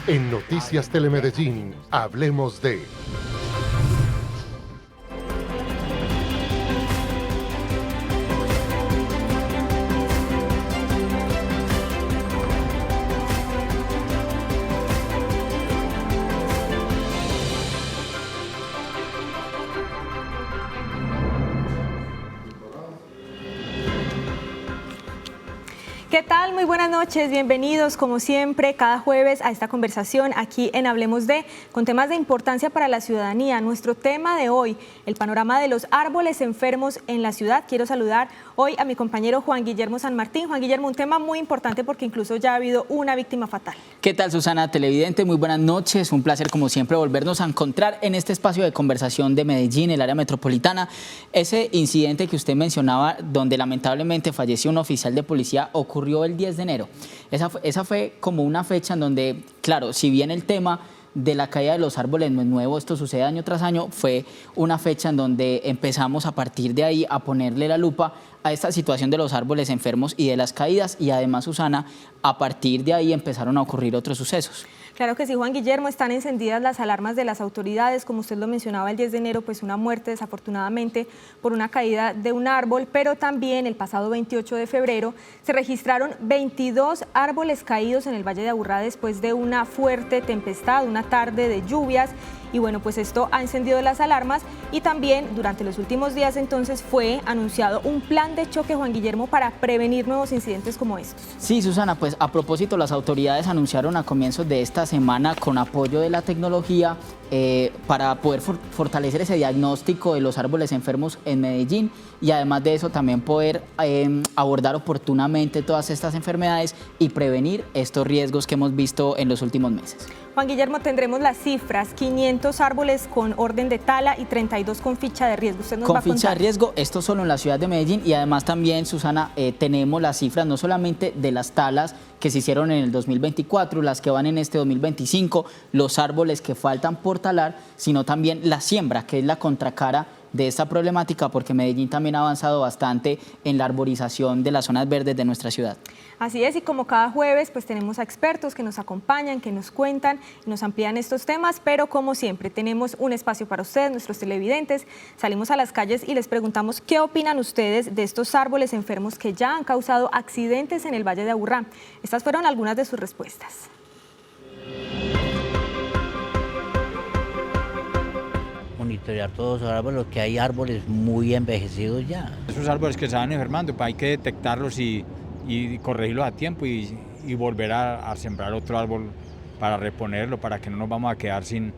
En Noticias Telemedellín, hablemos de... ¿Qué tal? Muy buenas noches, bienvenidos como siempre cada jueves a esta conversación aquí en Hablemos de, con temas de importancia para la ciudadanía. Nuestro tema de hoy, el panorama de los árboles enfermos en la ciudad. Quiero saludar hoy a mi compañero Juan Guillermo San Martín. Juan Guillermo, un tema muy importante porque incluso ya ha habido una víctima fatal. ¿Qué tal, Susana, televidente? Muy buenas noches, un placer como siempre volvernos a encontrar en este espacio de conversación de Medellín, el área metropolitana. Ese incidente que usted mencionaba, donde lamentablemente falleció un oficial de policía, ocurrió el 10 de enero. Esa fue como una fecha en donde, claro, si bien el tema de la caída de los árboles no es nuevo, esto sucede año tras año, fue una fecha en donde empezamos a partir de ahí a ponerle la lupa a esta situación de los árboles enfermos y de las caídas, y además, Susana, a partir de ahí empezaron a ocurrir otros sucesos. Claro que sí, Juan Guillermo, están encendidas las alarmas de las autoridades, como usted lo mencionaba, el 10 de enero, pues una muerte desafortunadamente por una caída de un árbol, pero también el pasado 28 de febrero se registraron 22 árboles caídos en el Valle de Aburrá después de una fuerte tempestad, una tarde de lluvias. Y bueno, pues esto ha encendido las alarmas y también durante los últimos días entonces fue anunciado un plan de choque, Juan Guillermo, para prevenir nuevos incidentes como estos. Sí, Susana, pues a propósito, las autoridades anunciaron a comienzos de esta semana, con apoyo de la tecnología, para poder fortalecer ese diagnóstico de los árboles enfermos en Medellín, y además de eso también poder abordar oportunamente todas estas enfermedades y prevenir estos riesgos que hemos visto en los últimos meses. Juan Guillermo, tendremos las cifras: 500 árboles con orden de tala y 32 con ficha de riesgo. Usted nos va a contar. Con ficha de riesgo, esto solo en la ciudad de Medellín, y además también, Susana, tenemos las cifras no solamente de las talas que se hicieron en el 2024, las que van en este 2025, los árboles que faltan por talar, sino también la siembra, que es la contracara de esta problemática, porque Medellín también ha avanzado bastante en la arborización de las zonas verdes de nuestra ciudad. Así es, y como cada jueves, pues tenemos a expertos que nos acompañan, que nos cuentan y nos amplían estos temas, pero como siempre tenemos un espacio para ustedes, nuestros televidentes. Salimos a las calles y les preguntamos qué opinan ustedes de estos árboles enfermos que ya han causado accidentes en el Valle de Aburrá. Estas fueron algunas de sus respuestas. Monitorear todos los árboles, porque hay árboles muy envejecidos ya. Esos árboles que se van enfermando, pues hay que detectarlos y corregirlos a tiempo y volver a sembrar otro árbol para reponerlo, para que no nos vamos a quedar sin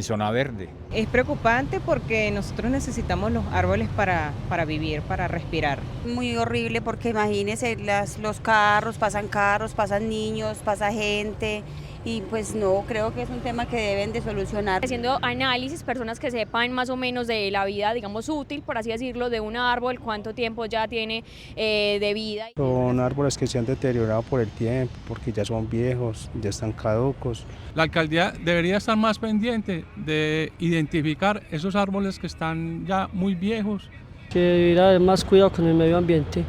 zona verde. Es preocupante porque nosotros necesitamos los árboles para vivir, para respirar. Muy horrible porque imagínense, los carros, pasan niños, pasa gente. Y pues no, creo que es un tema que deben de solucionar. Haciendo análisis, personas que sepan más o menos de la vida, digamos, útil, por así decirlo, de un árbol, cuánto tiempo ya tiene de vida. Son árboles que se han deteriorado por el tiempo, porque ya son viejos, ya están caducos. La alcaldía debería estar más pendiente de identificar esos árboles que están ya muy viejos. Que debería haber más cuidado con el medio ambiente.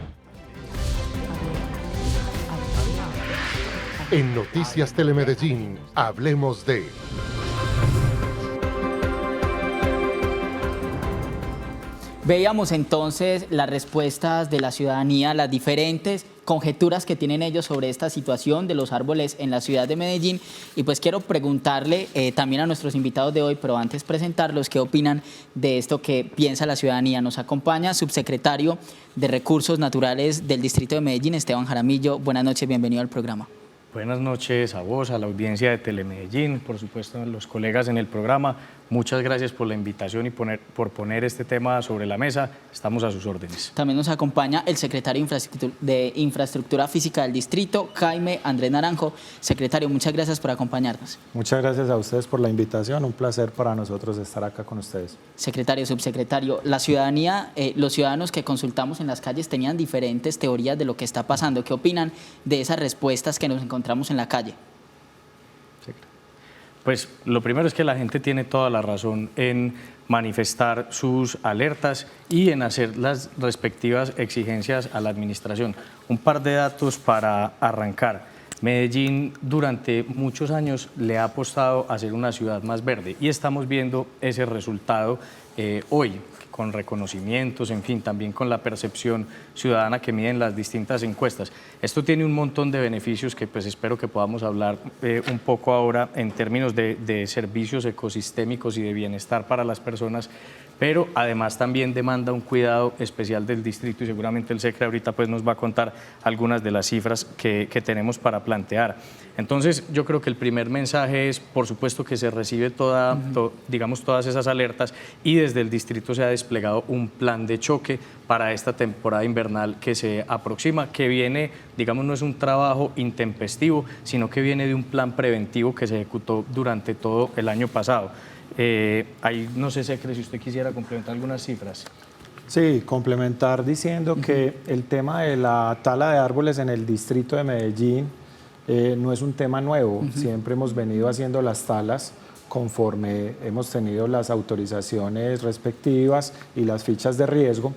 En Noticias Telemedellín, hablemos de... Veíamos entonces las respuestas de la ciudadanía, las diferentes conjeturas que tienen ellos sobre esta situación de los árboles en la ciudad de Medellín, y pues quiero preguntarle también a nuestros invitados de hoy, pero antes presentarlos, qué opinan de esto que piensa la ciudadanía. Nos acompaña subsecretario de Recursos Naturales del Distrito de Medellín, Esteban Jaramillo. Buenas noches, bienvenido al programa. Buenas noches a vos, a la audiencia de Telemedellín, por supuesto a los colegas en el programa. Muchas gracias por la invitación y por poner este tema sobre la mesa. Estamos a sus órdenes. También nos acompaña el secretario de Infraestructura Física del Distrito, Jaime Andrés Naranjo. Secretario, muchas gracias por acompañarnos. Muchas gracias a ustedes por la invitación. Un placer para nosotros estar acá con ustedes. Secretario, subsecretario, la ciudadanía, los ciudadanos que consultamos en las calles tenían diferentes teorías de lo que está pasando. ¿Qué opinan de esas respuestas que nos encontramos en la calle? Pues lo primero es que la gente tiene toda la razón en manifestar sus alertas y en hacer las respectivas exigencias a la administración. Un par de datos para arrancar. Medellín durante muchos años le ha apostado a ser una ciudad más verde y estamos viendo ese resultado hoy, con reconocimientos, en fin, también con la percepción ciudadana que miden las distintas encuestas. Esto tiene un montón de beneficios que pues espero que podamos hablar un poco ahora en términos de servicios ecosistémicos y de bienestar para las personas, pero además también demanda un cuidado especial del distrito y seguramente el SECRE ahorita pues nos va a contar algunas de las cifras que tenemos para plantear. Entonces yo creo que el primer mensaje es, por supuesto, que se recibe digamos, todas esas alertas y desde el distrito se ha desplegado un plan de choque para esta temporada invernal que se aproxima, que viene, digamos, no es un trabajo intempestivo, sino que viene de un plan preventivo que se ejecutó durante todo el año pasado. Ahí no sé, Secre, si usted quisiera complementar algunas cifras. Sí, complementar diciendo que el tema de la tala de árboles en el distrito de Medellín no es un tema nuevo. Siempre hemos venido haciendo las talas conforme hemos tenido las autorizaciones respectivas y las fichas de riesgo.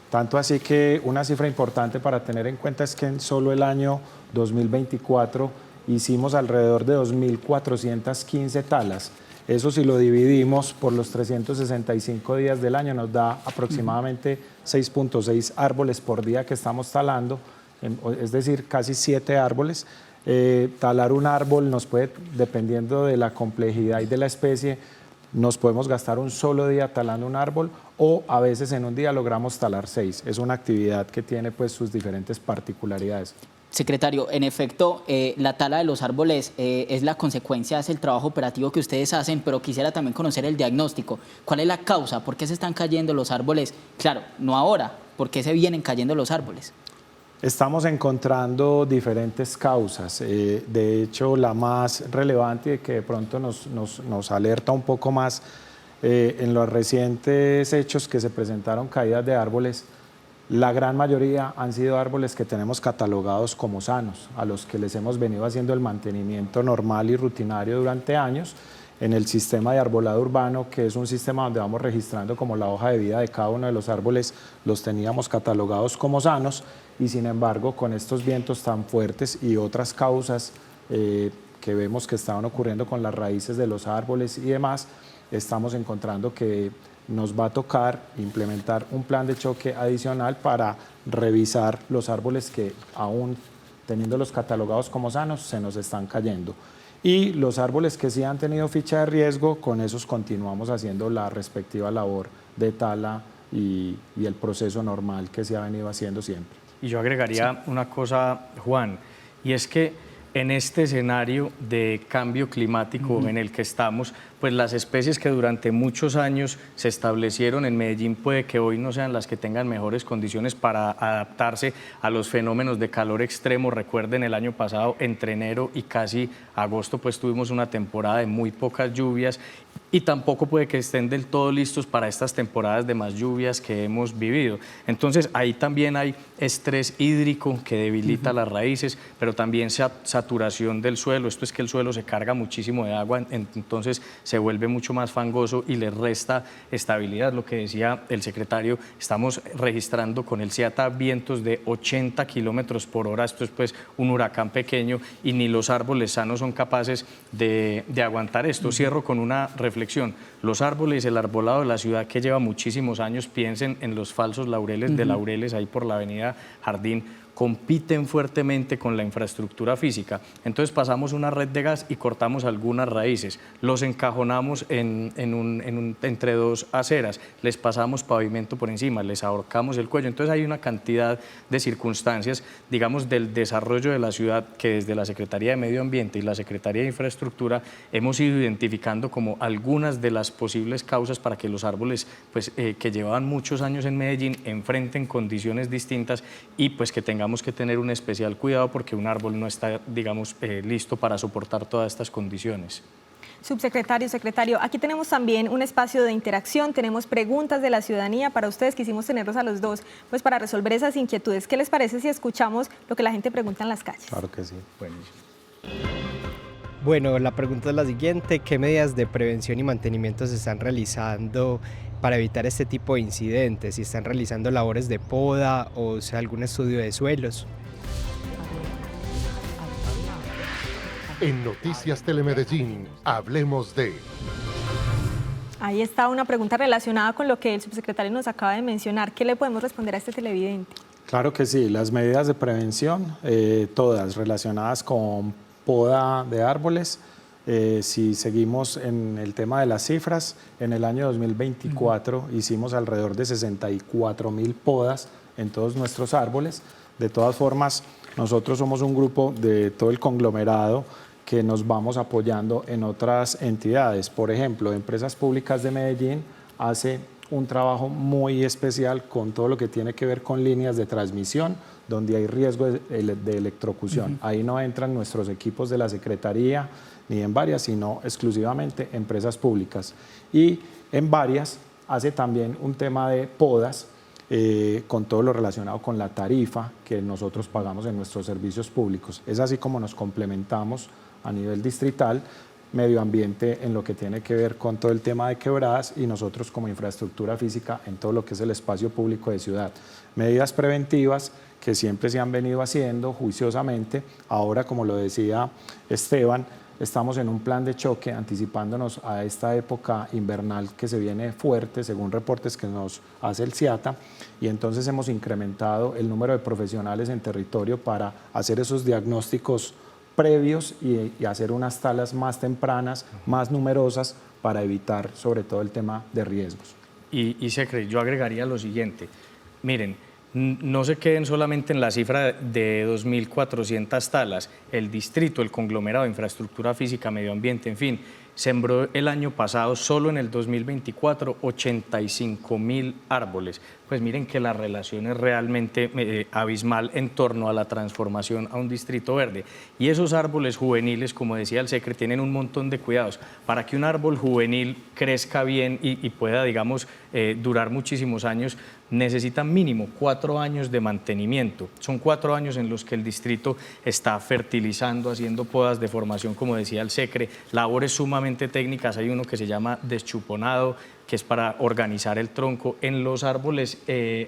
Tanto así que una cifra importante para tener en cuenta es que en solo el año 2024 hicimos alrededor de 2.415 talas. Eso, si lo dividimos por los 365 días del año, nos da aproximadamente 6.6 árboles por día que estamos talando, es decir, casi 7 árboles. Talar un árbol nos puede, dependiendo de la complejidad y de la especie, nos podemos gastar un solo día talando un árbol o a veces en un día logramos talar 6. Es una actividad que tiene pues sus diferentes particularidades. Secretario, en efecto, la tala de los árboles es la consecuencia, es el trabajo operativo que ustedes hacen, pero quisiera también conocer el diagnóstico. ¿Cuál es la causa? ¿Por qué se están cayendo los árboles? Claro, no ahora. ¿Por qué se vienen cayendo los árboles? Estamos encontrando diferentes causas. De hecho, la más relevante y que de pronto nos alerta un poco más en los recientes hechos que se presentaron caídas de árboles, la gran mayoría han sido árboles que tenemos catalogados como sanos, a los que les hemos venido haciendo el mantenimiento normal y rutinario durante años en el sistema de arbolado urbano, que es un sistema donde vamos registrando como la hoja de vida de cada uno de los árboles, los teníamos catalogados como sanos y sin embargo con estos vientos tan fuertes y otras causas que vemos que estaban ocurriendo con las raíces de los árboles y demás, estamos encontrando que nos va a tocar implementar un plan de choque adicional para revisar los árboles que aún teniéndolos catalogados como sanos se nos están cayendo. Y los árboles que sí han tenido ficha de riesgo, con esos continuamos haciendo la respectiva labor de tala y el proceso normal que se ha venido haciendo siempre. Y yo agregaría una cosa, Juan, y es que en este escenario de cambio climático en el que estamos, pues las especies que durante muchos años se establecieron en Medellín puede que hoy no sean las que tengan mejores condiciones para adaptarse a los fenómenos de calor extremo. Recuerden, el año pasado, entre enero y casi agosto, pues tuvimos una temporada de muy pocas lluvias y tampoco puede que estén del todo listos para estas temporadas de más lluvias que hemos vivido. Entonces, ahí también hay estrés hídrico que debilita las raíces, pero también saturación del suelo. Esto es que el suelo se carga muchísimo de agua, entonces se vuelve mucho más fangoso y le resta estabilidad. Lo que decía el secretario, estamos registrando con el CIATA vientos de 80 kilómetros por hora. Esto es pues un huracán pequeño y ni los árboles sanos son capaces de aguantar esto. Cierro con una reflexión. Los árboles, el arbolado de la ciudad que lleva muchísimos años, piensen en los falsos laureles de Laureles ahí por la avenida Jardín, compiten fuertemente con la infraestructura física. Entonces pasamos una red de gas y cortamos algunas raíces, los encajonamos entre dos aceras, les pasamos pavimento por encima, les ahorcamos el cuello. Entonces hay una cantidad de circunstancias, digamos, del desarrollo de la ciudad que desde la Secretaría de Medio Ambiente y la Secretaría de Infraestructura hemos ido identificando como algunas de las posibles causas para que los árboles pues, que llevaban muchos años en Medellín enfrenten condiciones distintas y pues que tengamos que tener un especial cuidado porque un árbol no está, digamos, listo para soportar todas estas condiciones. Subsecretario, secretario, aquí tenemos también un espacio de interacción, tenemos preguntas de la ciudadanía para ustedes, quisimos tenerlos a los dos, pues para resolver esas inquietudes. ¿Qué les parece si escuchamos lo que la gente pregunta en las calles? Claro que sí. Buenísimo. Bueno, la pregunta es la siguiente: ¿qué medidas de prevención y mantenimiento se están realizando para evitar este tipo de incidentes? ¿Si están realizando labores de poda o sea algún estudio de suelos? En Noticias Telemedellín, hablemos de... Ahí está una pregunta relacionada con lo que el subsecretario nos acaba de mencionar. ¿Qué le podemos responder a este televidente? Claro que sí, las medidas de prevención, todas relacionadas con poda de árboles. Si seguimos en el tema de las cifras, en el año 2024 hicimos alrededor de 64.000 podas en todos nuestros árboles. De todas formas, nosotros somos un grupo de todo el conglomerado que nos vamos apoyando en otras entidades. Por ejemplo, Empresas Públicas de Medellín hace un trabajo muy especial con todo lo que tiene que ver con líneas de transmisión, donde hay riesgo de electrocución. Ahí no entran nuestros equipos de la Secretaría ni en varias, sino exclusivamente empresas públicas. Y en varias hace también un tema de podas, con todo lo relacionado con la tarifa que nosotros pagamos en nuestros servicios públicos. Es así como nos complementamos a nivel distrital, medio ambiente en lo que tiene que ver con todo el tema de quebradas y nosotros como infraestructura física en todo lo que es el espacio público de ciudad. Medidas preventivas que siempre se han venido haciendo juiciosamente. Ahora, como lo decía Esteban, estamos en un plan de choque anticipándonos a esta época invernal que se viene fuerte, según reportes que nos hace el CIATA, y entonces hemos incrementado el número de profesionales en territorio para hacer esos diagnósticos previos y hacer unas talas más tempranas, más numerosas, para evitar sobre todo el tema de riesgos. Y Secre, yo agregaría lo siguiente, miren, no se queden solamente en la cifra de 2.400 talas, el distrito, el conglomerado de infraestructura física, medio ambiente, en fin, sembró el año pasado, solo en el 2024, 85.000 árboles. Pues miren que la relación es realmente abismal en torno a la transformación a un distrito verde. Y esos árboles juveniles, como decía el Secre, tienen un montón de cuidados. Para que un árbol juvenil crezca bien y pueda, digamos, durar muchísimos años, necesita mínimo 4 años de mantenimiento. Son 4 años en los que el distrito está fertilizando, haciendo podas de formación, como decía el Secre, labores sumamente técnicas. Hay uno que se llama deschuponado, que es para organizar el tronco. En los árboles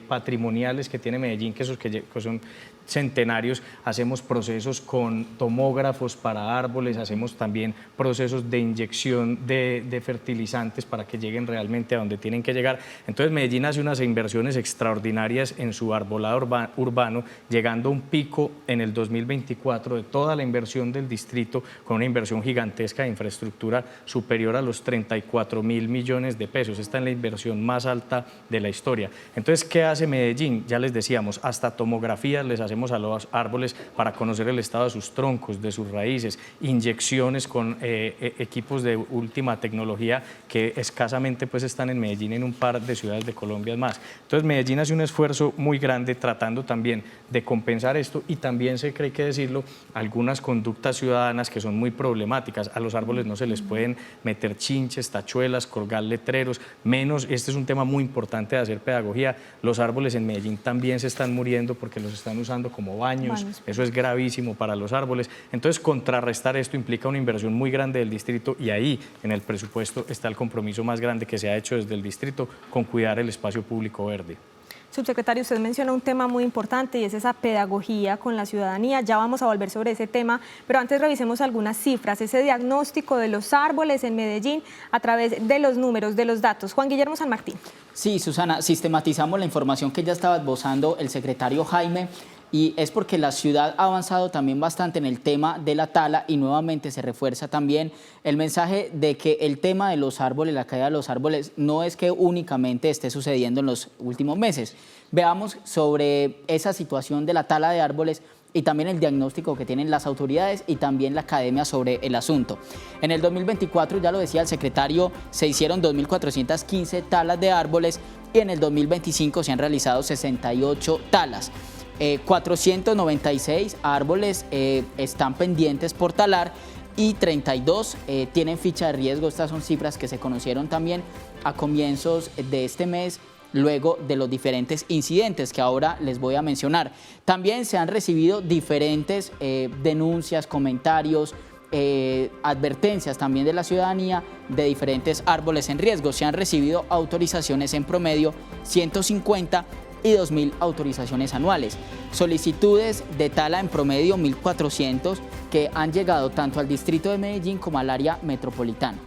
patrimoniales que tiene Medellín, que esos que son centenarios, hacemos procesos con tomógrafos para árboles, hacemos también procesos de inyección de fertilizantes para que lleguen realmente a donde tienen que llegar. Entonces Medellín hace unas inversiones extraordinarias en su arbolado urbano, llegando a un pico en el 2024 de toda la inversión del distrito, con una inversión gigantesca de infraestructura superior a los 34.000 millones de pesos. Esta es la inversión más alta de la historia. Entonces, ¿qué hace Medellín? Ya les decíamos, hasta tomografías les hacemos a los árboles para conocer el estado de sus troncos, de sus raíces, inyecciones con equipos de última tecnología que escasamente pues están en Medellín, en un par de ciudades de Colombia más. Entonces Medellín hace un esfuerzo muy grande tratando también de compensar esto, y también se cree que decirlo, algunas conductas ciudadanas que son muy problemáticas. A los árboles no se les pueden meter chinches, tachuelas, colgar letreros, menos, este es un tema muy importante de hacer pedagogía, los árboles en Medellín también se están muriendo porque los están usando como baños, eso es gravísimo para los árboles. Entonces, contrarrestar esto implica una inversión muy grande del distrito, y ahí en el presupuesto está el compromiso más grande que se ha hecho desde el distrito con cuidar el espacio público verde. Subsecretario, usted menciona un tema muy importante y es esa pedagogía con la ciudadanía. Ya vamos a volver sobre ese tema, pero antes revisemos algunas cifras, ese diagnóstico de los árboles en Medellín a través de los números, de los datos. Juan Guillermo San Martín. Sí, Susana, sistematizamos la información que ya estaba esbozando el secretario Jaime, y es porque la ciudad ha avanzado también bastante en el tema de la tala, y nuevamente se refuerza también el mensaje de que el tema de los árboles, la caída de los árboles, no es que únicamente esté sucediendo en los últimos meses. Veamos sobre esa situación de la tala de árboles y también el diagnóstico que tienen las autoridades y también la academia sobre el asunto. En el 2024, ya lo decía el secretario, se hicieron 2.415 talas de árboles, y en el 2025 se han realizado 68 talas. 496 árboles están pendientes por talar y 32 tienen ficha de riesgo. Estas son cifras que se conocieron también a comienzos de este mes, luego de los diferentes incidentes que ahora les voy a mencionar. También se han recibido diferentes denuncias, comentarios, advertencias también de la ciudadanía de diferentes árboles en riesgo. Se han recibido autorizaciones en promedio 150 y 2.000 autorizaciones anuales. Solicitudes de tala en promedio 1.400 que han llegado tanto al distrito de Medellín como al área metropolitana.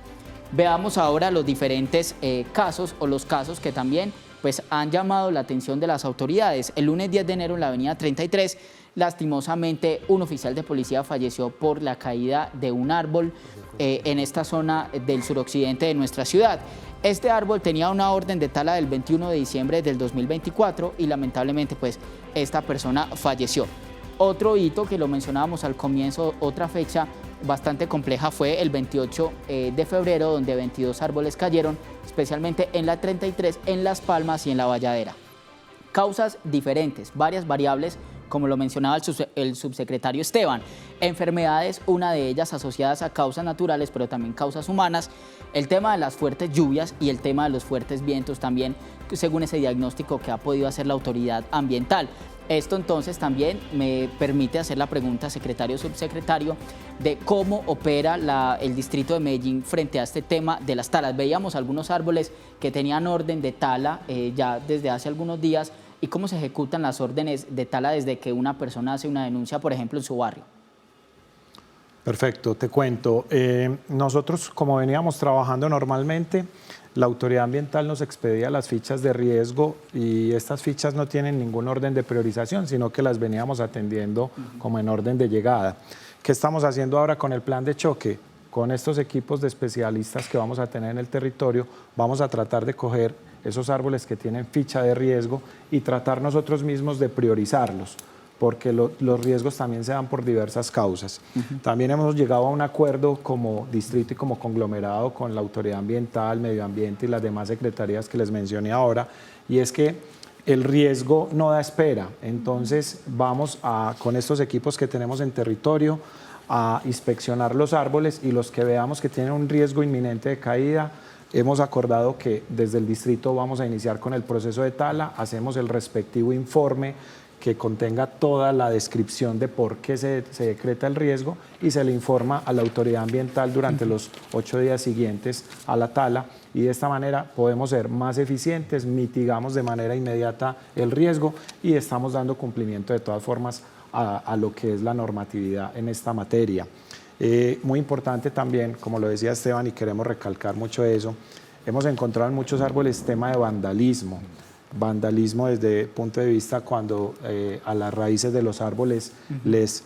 Veamos ahora los diferentes casos o los casos que también pues, han llamado la atención de las autoridades. El lunes 10 de enero en la avenida 33, lastimosamente un oficial de policía falleció por la caída de un árbol en esta zona del suroccidente de nuestra ciudad. Este árbol tenía una orden de tala del 21 de diciembre del 2024 y lamentablemente pues esta persona falleció. Otro hito que lo mencionábamos al comienzo, otra fecha bastante compleja fue el 28 de febrero donde 22 árboles cayeron, especialmente en la 33, en Las Palmas y en la Valladera. Causas diferentes, varias variables, como lo mencionaba el subsecretario Esteban. Enfermedades, una de ellas asociadas a causas naturales, pero también causas humanas. El tema de las fuertes lluvias y el tema de los fuertes vientos también, según ese diagnóstico que ha podido hacer la autoridad ambiental. Esto entonces también me permite hacer la pregunta, secretario o subsecretario, de cómo opera el distrito de Medellín frente a este tema de las talas. Veíamos algunos árboles que tenían orden de tala ya desde hace algunos días, y cómo se ejecutan las órdenes de tala desde que una persona hace una denuncia, por ejemplo, en su barrio. Perfecto, te cuento. Nosotros, como veníamos trabajando normalmente, la autoridad ambiental nos expedía las fichas de riesgo y estas fichas no tienen ningún orden de priorización, sino que las veníamos atendiendo como en orden de llegada. ¿Qué estamos haciendo ahora con el plan de choque? Con estos equipos de especialistas que vamos a tener en el territorio, vamos a tratar de coger esos árboles que tienen ficha de riesgo y tratar nosotros mismos de priorizarlos, porque los riesgos también se dan por diversas causas. También hemos llegado a un acuerdo como distrito y como conglomerado con la Autoridad Ambiental, Medio Ambiente y las demás secretarías que les mencioné ahora, y es que el riesgo no da espera. Entonces vamos con estos equipos que tenemos en territorio a inspeccionar los árboles y los que veamos que tienen un riesgo inminente de caída, hemos acordado que desde el distrito vamos a iniciar con el proceso de tala, hacemos el respectivo informe que contenga toda la descripción de por qué se decreta el riesgo y se le informa a la autoridad ambiental durante los 8 días siguientes a la tala, y de esta manera podemos ser más eficientes, mitigamos de manera inmediata el riesgo y estamos dando cumplimiento de todas formas a lo que es la normatividad en esta materia. Muy importante también, como lo decía Esteban, y queremos recalcar mucho eso, hemos encontrado en muchos árboles tema de vandalismo. Vandalismo desde el punto de vista cuando a las raíces de los árboles les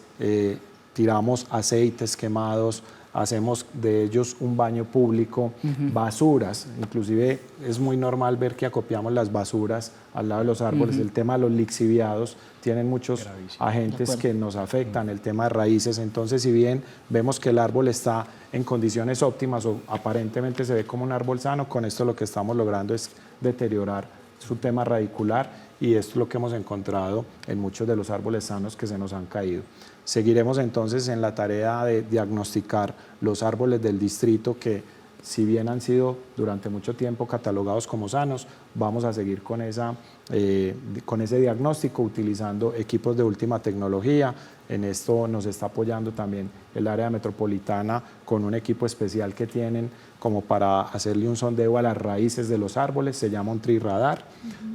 tiramos aceites quemados, hacemos de ellos un baño público, basuras, inclusive es muy normal ver que acopiamos las basuras al lado de los árboles. El tema de los lixiviados tienen muchos agentes que nos afectan, el tema de raíces. Entonces, si bien vemos que el árbol está en condiciones óptimas o aparentemente se ve como un árbol sano, con esto lo que estamos logrando es deteriorar su tema radicular, y esto es lo que hemos encontrado en muchos de los árboles sanos que se nos han caído. Seguiremos entonces en la tarea de diagnosticar los árboles del distrito que, si bien han sido durante mucho tiempo catalogados como sanos, vamos a seguir con ese diagnóstico utilizando equipos de última tecnología. En esto nos está apoyando también el área metropolitana con un equipo especial que tienen como para hacerle un sondeo a las raíces de los árboles, se llama un triradar.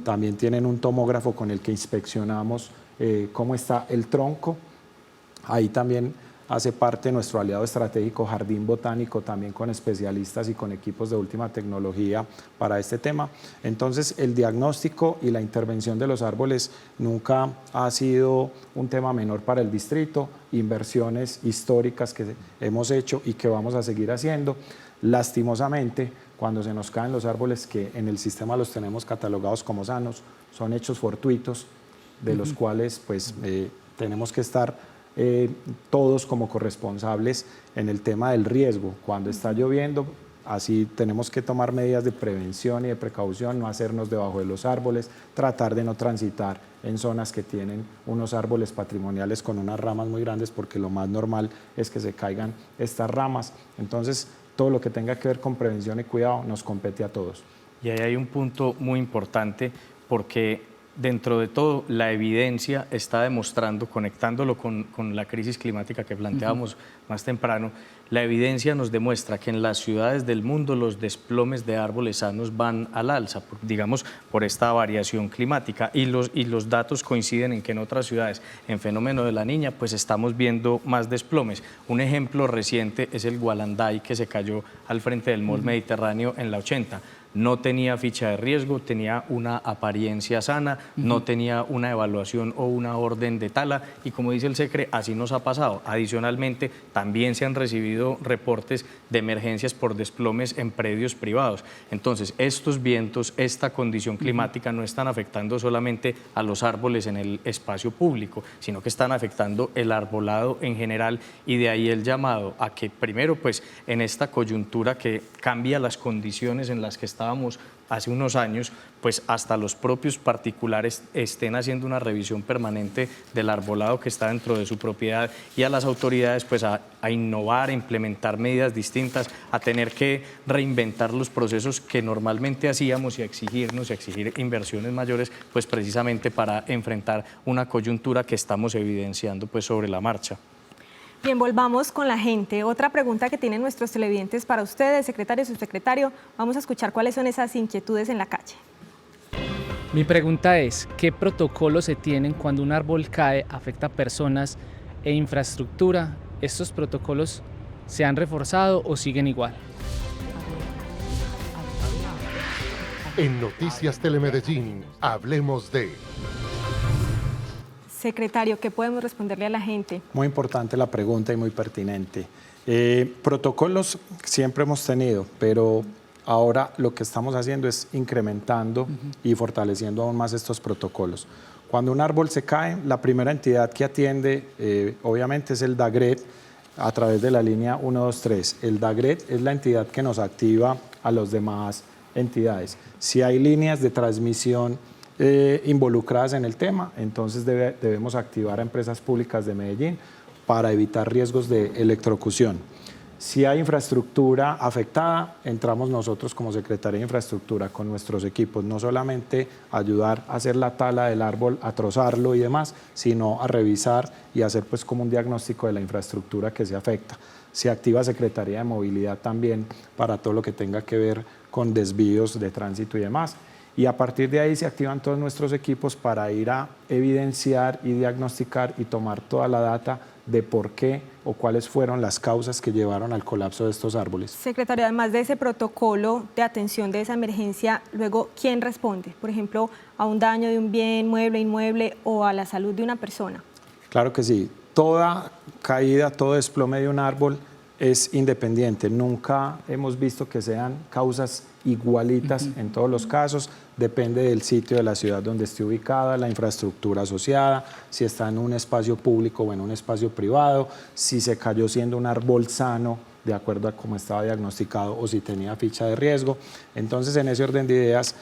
También tienen un tomógrafo con el que inspeccionamos cómo está el tronco. Ahí también hace parte nuestro aliado estratégico Jardín Botánico, también con especialistas y con equipos de última tecnología para este tema. Entonces, el diagnóstico y la intervención de los árboles nunca ha sido un tema menor para el distrito, inversiones históricas que hemos hecho y que vamos a seguir haciendo. Lastimosamente, cuando se nos caen los árboles que en el sistema los tenemos catalogados como sanos, son hechos fortuitos, de los cuales pues tenemos que estar todos como corresponsables en el tema del riesgo. Cuando está lloviendo, así tenemos que tomar medidas de prevención y de precaución, no hacernos debajo de los árboles, tratar de no transitar en zonas que tienen unos árboles patrimoniales con unas ramas muy grandes, porque lo más normal es que se caigan estas ramas. Entonces, todo lo que tenga que ver con prevención y cuidado nos compete a todos. Y ahí hay un punto muy importante, porque dentro de todo, la evidencia está demostrando, conectándolo con la crisis climática que planteábamos más temprano, la evidencia nos demuestra que en las ciudades del mundo los desplomes de árboles sanos van al alza, digamos, por esta variación climática, y los datos coinciden en que en otras ciudades, en fenómeno de la Niña, pues estamos viendo más desplomes. Un ejemplo reciente es el Gualanday, que se cayó al frente del Mall Mediterráneo en la 80. No tenía ficha de riesgo, tenía una apariencia sana, no tenía una evaluación o una orden de tala, y como dice el SECRE, así nos ha pasado. Adicionalmente, también se han recibido reportes de emergencias por desplomes en predios privados. Entonces, estos vientos, esta condición climática no están afectando solamente a los árboles en el espacio público, sino que están afectando el arbolado en general, y de ahí el llamado a que primero, pues, en esta coyuntura que cambia las condiciones en las que estábamos hace unos años, pues hasta los propios particulares estén haciendo una revisión permanente del arbolado que está dentro de su propiedad, y a las autoridades pues a innovar, a implementar medidas distintas, a tener que reinventar los procesos que normalmente hacíamos y a exigir inversiones mayores, pues precisamente para enfrentar una coyuntura que estamos evidenciando pues sobre la marcha. Bien, volvamos con la gente. Otra pregunta que tienen nuestros televidentes para ustedes, secretario, subsecretario. Vamos a escuchar cuáles son esas inquietudes en la calle. Mi pregunta es, ¿qué protocolos se tienen cuando un árbol cae, afecta a personas e infraestructura? ¿Estos protocolos se han reforzado o siguen igual? En Noticias Telemedellín, hablemos de... Secretario, ¿qué podemos responderle a la gente? Muy importante la pregunta y muy pertinente. Protocolos siempre hemos tenido, pero ahora lo que estamos haciendo es incrementando y fortaleciendo aún más estos protocolos. Cuando un árbol se cae, la primera entidad que atiende, obviamente, es el DAGRET a través de la línea 123. El DAGRET es la entidad que nos activa a las demás entidades. Si hay líneas de transmisión involucradas en el tema, entonces debemos activar a empresas públicas de Medellín para evitar riesgos de electrocución. Si hay infraestructura afectada, entramos nosotros como Secretaría de Infraestructura con nuestros equipos, no solamente ayudar a hacer la tala del árbol, a trozarlo y demás, sino a revisar y hacer pues como un diagnóstico de la infraestructura que se afecta. Se activa Secretaría de Movilidad también para todo lo que tenga que ver con desvíos de tránsito y demás. Y a partir de ahí se activan todos nuestros equipos para ir a evidenciar y diagnosticar y tomar toda la data de por qué o cuáles fueron las causas que llevaron al colapso de estos árboles. Secretario, además de ese protocolo de atención de esa emergencia, luego, ¿quién responde? Por ejemplo, a un daño de un bien mueble, inmueble o a la salud de una persona. Claro que sí. Toda caída, todo desplome de un árbol es independiente. Nunca hemos visto que sean causas igualitas en todos los casos. Depende del sitio de la ciudad donde esté ubicada, la infraestructura asociada, si está en un espacio público o en un espacio privado, si se cayó siendo un árbol sano, de acuerdo a cómo estaba diagnosticado, o si tenía ficha de riesgo. Entonces, en ese orden de ideas,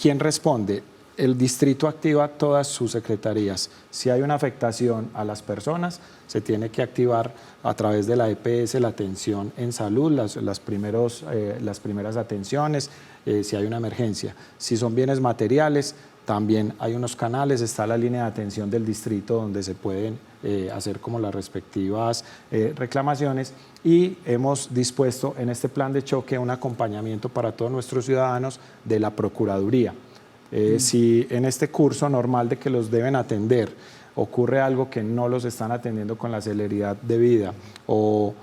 ¿quién responde? El distrito activa todas sus secretarías. Si hay una afectación a las personas, se tiene que activar a través de la EPS la atención en salud, las primeras atenciones, si hay una emergencia. Si son bienes materiales, también hay unos canales, está la línea de atención del distrito donde se pueden hacer como las respectivas reclamaciones, y hemos dispuesto en este plan de choque un acompañamiento para todos nuestros ciudadanos de la Procuraduría. Si en este curso normal de que los deben atender ocurre algo que no los están atendiendo con la celeridad debida, o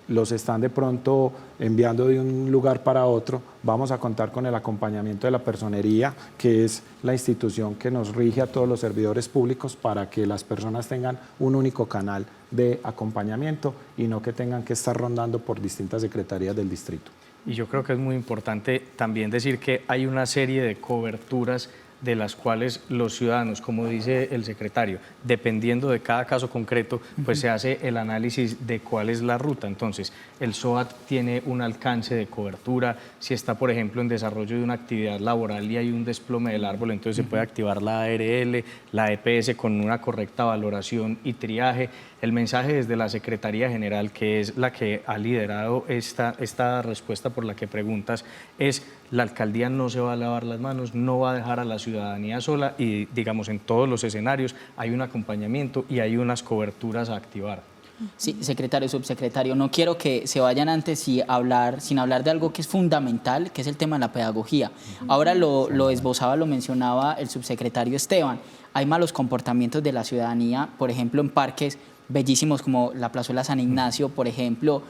los están de pronto enviando de un lugar para otro, vamos a contar con el acompañamiento de la Personería, que es la institución que nos rige a todos los servidores públicos, para que las personas tengan un único canal de acompañamiento y no que tengan que estar rondando por distintas secretarías del distrito. Y yo creo que es muy importante también decir que hay una serie de coberturas de las cuales los ciudadanos, como dice el secretario, dependiendo de cada caso concreto, pues se hace el análisis de cuál es la ruta. Entonces, el SOAT tiene un alcance de cobertura. Si está, por ejemplo, en desarrollo de una actividad laboral y hay un desplome del árbol, entonces se puede activar la ARL, la EPS con una correcta valoración y triaje. El mensaje desde la Secretaría General, que es la que ha liderado esta respuesta por la que preguntas, es: la alcaldía no se va a lavar las manos, no va a dejar a la ciudadanía sola y, digamos, en todos los escenarios hay un acompañamiento y hay unas coberturas a activar. Sí, secretario, subsecretario, no quiero que se vayan antes sin hablar de algo que es fundamental, que es el tema de la pedagogía. Ahora lo esbozaba, lo mencionaba el subsecretario Esteban. Hay malos comportamientos de la ciudadanía, por ejemplo, en parques bellísimos como la Plazuela San Ignacio, por ejemplo,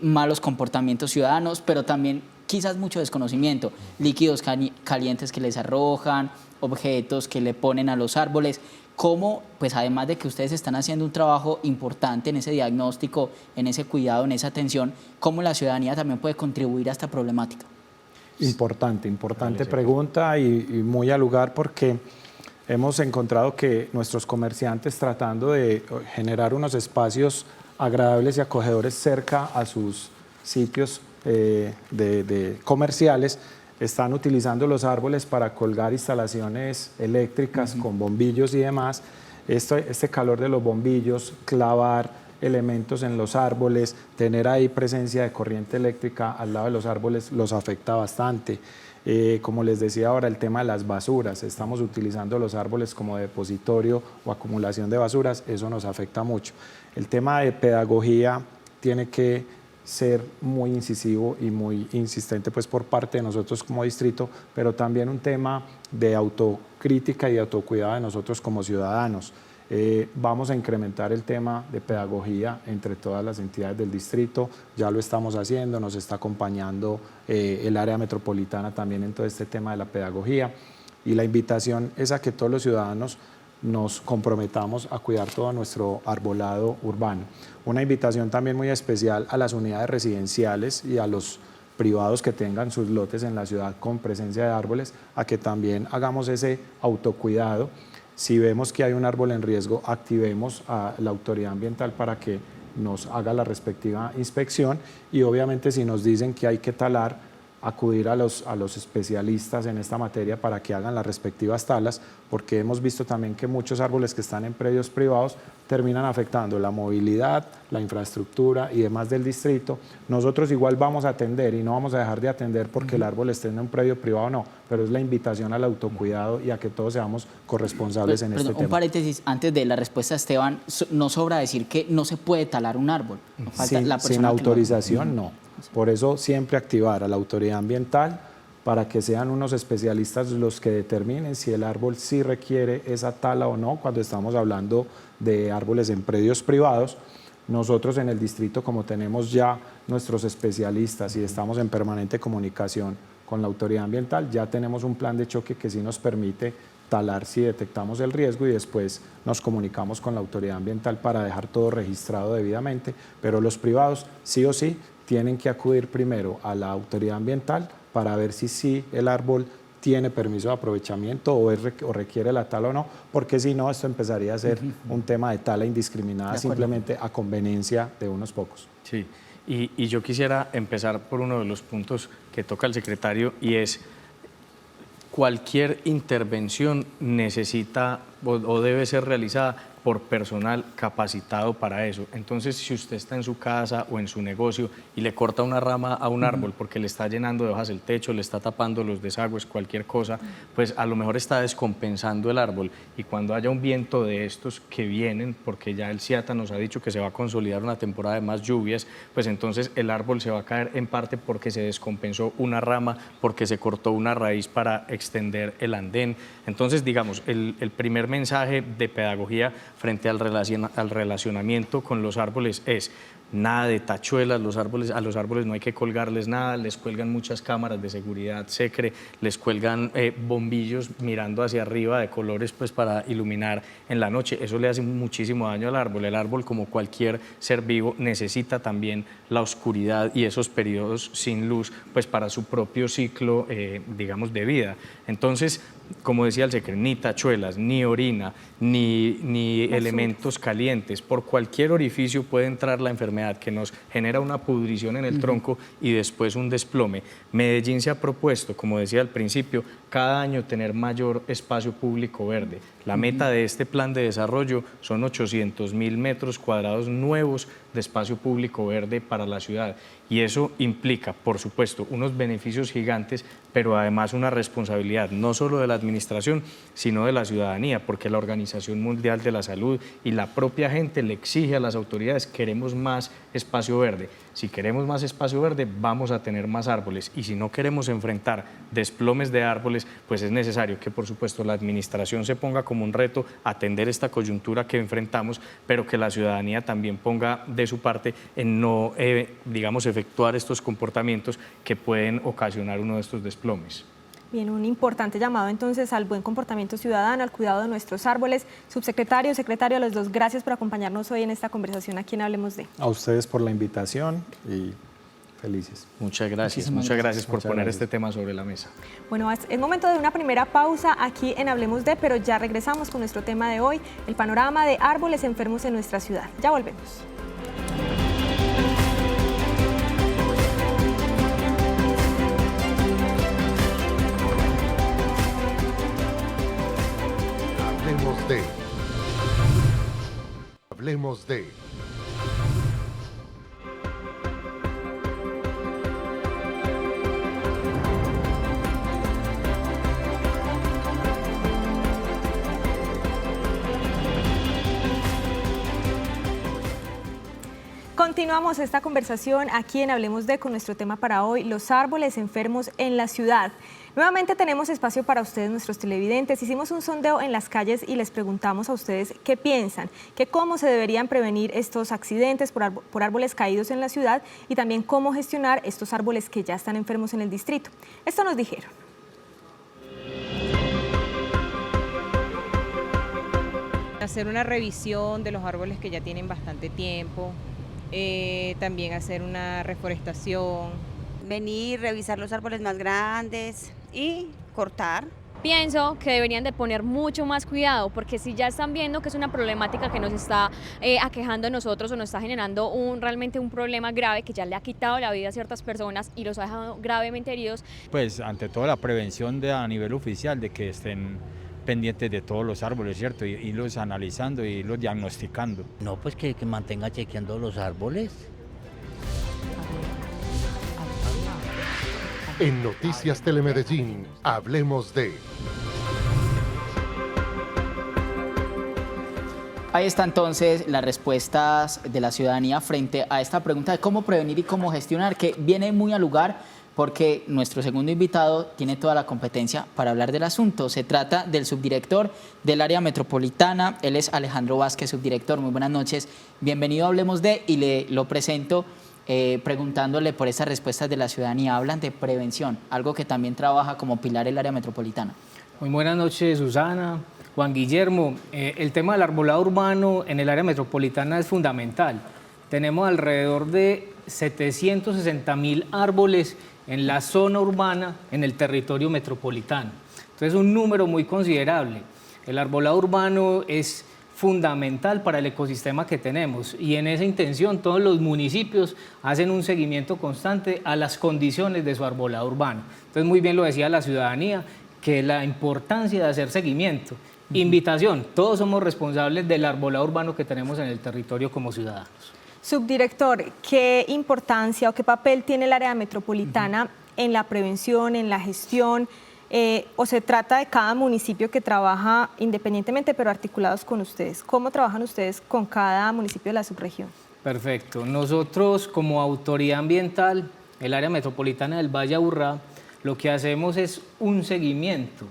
malos comportamientos ciudadanos, pero también quizás mucho desconocimiento, líquidos calientes que les arrojan, objetos que le ponen a los árboles. ¿Cómo, pues además de que ustedes están haciendo un trabajo importante en ese diagnóstico, en ese cuidado, en esa atención, cómo la ciudadanía también puede contribuir a esta problemática? Importante pregunta y muy al lugar, porque hemos encontrado que nuestros comerciantes, tratando de generar unos espacios agradables y acogedores cerca a sus sitios de comerciales, están utilizando los árboles para colgar instalaciones eléctricas con bombillos y demás. Este calor de los bombillos, clavar elementos en los árboles, tener ahí presencia de corriente eléctrica al lado de los árboles los afecta bastante. Como les decía ahora, el tema de las basuras, estamos utilizando los árboles como depositorio o acumulación de basuras, eso nos afecta mucho. El tema de pedagogía tiene que ser muy incisivo y muy insistente pues por parte de nosotros como distrito, pero también un tema de autocrítica y de autocuidado de nosotros como ciudadanos. Vamos a incrementar el tema de pedagogía entre todas las entidades del distrito, ya lo estamos haciendo, nos está acompañando el área metropolitana también en todo este tema de la pedagogía, y la invitación es a que todos los ciudadanos nos comprometamos a cuidar todo nuestro arbolado urbano. Una invitación también muy especial a las unidades residenciales y a los privados que tengan sus lotes en la ciudad con presencia de árboles, a que también hagamos ese autocuidado. Si vemos que hay un árbol en riesgo, activemos a la autoridad ambiental para que nos haga la respectiva inspección, y obviamente si nos dicen que hay que talar, acudir a los especialistas en esta materia para que hagan las respectivas talas, porque hemos visto también que muchos árboles que están en predios privados terminan afectando la movilidad, la infraestructura y demás del distrito. Nosotros igual vamos a atender y no vamos a dejar de atender porque el árbol esté en un predio privado, no, pero es la invitación al autocuidado y a que todos seamos corresponsables en este tema. Un paréntesis, antes de la respuesta, Esteban, no sobra decir que no se puede talar un árbol. No falta la persona sin autorización, no. Por eso siempre activar a la autoridad ambiental para que sean unos especialistas los que determinen si el árbol sí requiere esa tala o no cuando estamos hablando de árboles en predios privados. Nosotros en el distrito, como tenemos ya nuestros especialistas y estamos en permanente comunicación con la autoridad ambiental, ya tenemos un plan de choque que sí nos permite talar si detectamos el riesgo, y después nos comunicamos con la autoridad ambiental para dejar todo registrado debidamente, pero los privados sí o sí tienen que acudir primero a la autoridad ambiental para ver si sí el árbol tiene permiso de aprovechamiento o requiere la tala o no, porque si no, esto empezaría a ser un tema de tala indiscriminada simplemente a conveniencia de unos pocos. Sí, y yo quisiera empezar por uno de los puntos que toca el secretario, y es: cualquier intervención necesita o debe ser realizada por personal capacitado para eso. Entonces, si usted está en su casa o en su negocio y le corta una rama a un árbol porque le está llenando de hojas el techo, le está tapando los desagües, cualquier cosa, pues a lo mejor está descompensando el árbol, y cuando haya un viento de estos que vienen, porque ya el CIATA nos ha dicho que se va a consolidar una temporada de más lluvias, pues entonces el árbol se va a caer en parte porque se descompensó una rama, porque se cortó una raíz para extender el andén. Entonces, digamos, el primer mensaje de pedagogía frente al relacionamiento con los árboles es: nada de tachuelas, a los árboles no hay que colgarles nada, les cuelgan muchas cámaras de seguridad SECRE, les cuelgan bombillos mirando hacia arriba de colores pues para iluminar en la noche. Eso le hace muchísimo daño al árbol. El árbol, como cualquier ser vivo, necesita también la oscuridad y esos periodos sin luz pues para su propio ciclo, digamos, de vida. Entonces, como decía el SECRE, ni tachuelas, ni orina, ni elementos calientes. Por cualquier orificio puede entrar la enfermedad que nos genera una pudrición en el tronco y después un desplome. Medellín se ha propuesto, como decía al principio, cada año tener mayor espacio público verde. La meta de este plan de desarrollo son 800.000 metros cuadrados nuevos de espacio público verde para la ciudad. Y eso implica, por supuesto, unos beneficios gigantes, pero además una responsabilidad no solo de la administración, sino de la ciudadanía, porque la Organización Mundial de la Salud y la propia gente le exige a las autoridades: queremos más espacio verde. Si queremos más espacio verde, vamos a tener más árboles, y si no queremos enfrentar desplomes de árboles, pues es necesario que, por supuesto, la administración se ponga como un reto atender esta coyuntura que enfrentamos, pero que la ciudadanía también ponga de su parte en no, digamos, efectuar estos comportamientos que pueden ocasionar uno de estos desplomes. Bien, un importante llamado entonces al buen comportamiento ciudadano, al cuidado de nuestros árboles. Subsecretario, secretario, a los dos, gracias por acompañarnos hoy en esta conversación aquí en Hablemos de. A ustedes por la invitación y felices. Muchas gracias por poner este tema sobre la mesa. Bueno, es momento de una primera pausa aquí en Hablemos de, pero ya regresamos con nuestro tema de hoy, el panorama de árboles enfermos en nuestra ciudad. Ya volvemos. Hablemos de. Continuamos esta conversación aquí en Hablemos de con nuestro tema para hoy, los árboles enfermos en la ciudad. Nuevamente tenemos espacio para ustedes, nuestros televidentes. Hicimos un sondeo en las calles y les preguntamos a ustedes qué piensan, que cómo se deberían prevenir estos accidentes por árboles caídos en la ciudad y también cómo gestionar estos árboles que ya están enfermos en el distrito. Esto nos dijeron. Hacer una revisión de los árboles que ya tienen bastante tiempo, también hacer una reforestación. Venir, revisar los árboles más grandes y cortar. Pienso que deberían de poner mucho más cuidado, porque si ya están viendo que es una problemática que nos está aquejando a nosotros o nos está generando realmente un problema grave que ya le ha quitado la vida a ciertas personas y los ha dejado gravemente heridos. Pues ante todo la prevención a nivel oficial, de que estén pendientes de todos los árboles, ¿cierto? Y irlos analizando y irlos diagnosticando. No, pues que mantenga chequeando los árboles. En Noticias Telemedellín, Hablemos de. Ahí está entonces las respuestas de la ciudadanía frente a esta pregunta de cómo prevenir y cómo gestionar, que viene muy al lugar porque nuestro segundo invitado tiene toda la competencia para hablar del asunto. Se trata del subdirector del área metropolitana, él es Alejandro Vázquez, subdirector. Muy buenas noches, bienvenido a Hablemos de, y lo presento preguntándole por estas respuestas de la ciudadanía. Hablan de prevención, algo que también trabaja como pilar el área metropolitana. Muy buenas noches, Susana, Juan Guillermo. El tema del arbolado urbano en el área metropolitana es fundamental. Tenemos alrededor de 760.000 árboles en la zona urbana, en el territorio metropolitano. Entonces, un número muy considerable. El arbolado urbano es fundamental para el ecosistema que tenemos, y en esa intención todos los municipios hacen un seguimiento constante a las condiciones de su arbolado urbano. Entonces, muy bien lo decía la ciudadanía, que la importancia de hacer seguimiento. Invitación, todos somos responsables del arbolado urbano que tenemos en el territorio como ciudadanos. Subdirector, ¿qué importancia o qué papel tiene el área metropolitana en la prevención, en la gestión? ¿O se trata de cada municipio que trabaja independientemente pero articulados con ustedes? ¿Cómo trabajan ustedes con cada municipio de la subregión? Perfecto. Nosotros, como autoridad ambiental, el área metropolitana del Valle Aburrá, lo que hacemos es un seguimiento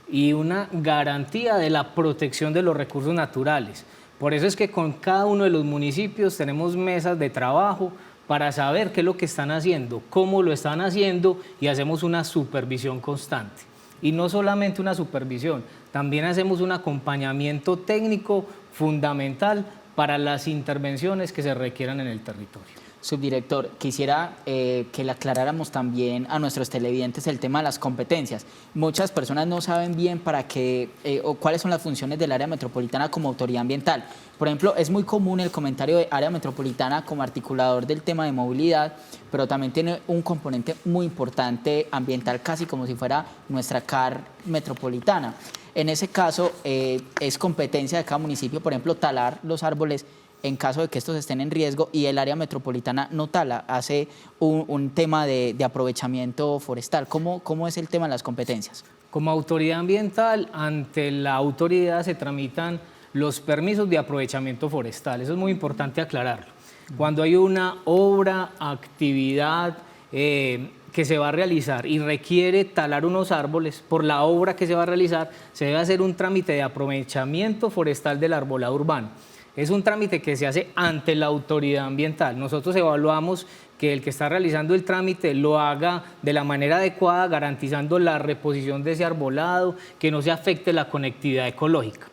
y una garantía de la protección de los recursos naturales. Por eso es que con cada uno de los municipios tenemos mesas de trabajo para saber qué es lo que están haciendo, cómo lo están haciendo, y hacemos una supervisión constante. Y no solamente una supervisión, también hacemos un acompañamiento técnico fundamental para las intervenciones que se requieran en el territorio. Subdirector, quisiera que le aclaráramos también a nuestros televidentes el tema de las competencias. Muchas personas no saben bien para qué o cuáles son las funciones del área metropolitana como autoridad ambiental. Por ejemplo, es muy común el comentario de área metropolitana como articulador del tema de movilidad, pero también tiene un componente muy importante ambiental, casi como si fuera nuestra CAR metropolitana. En ese caso, es competencia de cada municipio, por ejemplo, talar los árboles en caso de que estos estén en riesgo, y el área metropolitana no tala, hace un tema de aprovechamiento forestal. ¿Cómo es el tema de las competencias? Como autoridad ambiental, ante la autoridad se tramitan los permisos de aprovechamiento forestal. Eso es muy importante aclararlo. Cuando hay una obra, actividad que se va a realizar y requiere talar unos árboles, por la obra que se va a realizar, se debe hacer un trámite de aprovechamiento forestal del arbolado urbano. Es un trámite que se hace ante la autoridad ambiental. Nosotros evaluamos que el que está realizando el trámite lo haga de la manera adecuada, garantizando la reposición de ese arbolado, que no se afecte la conectividad ecológica.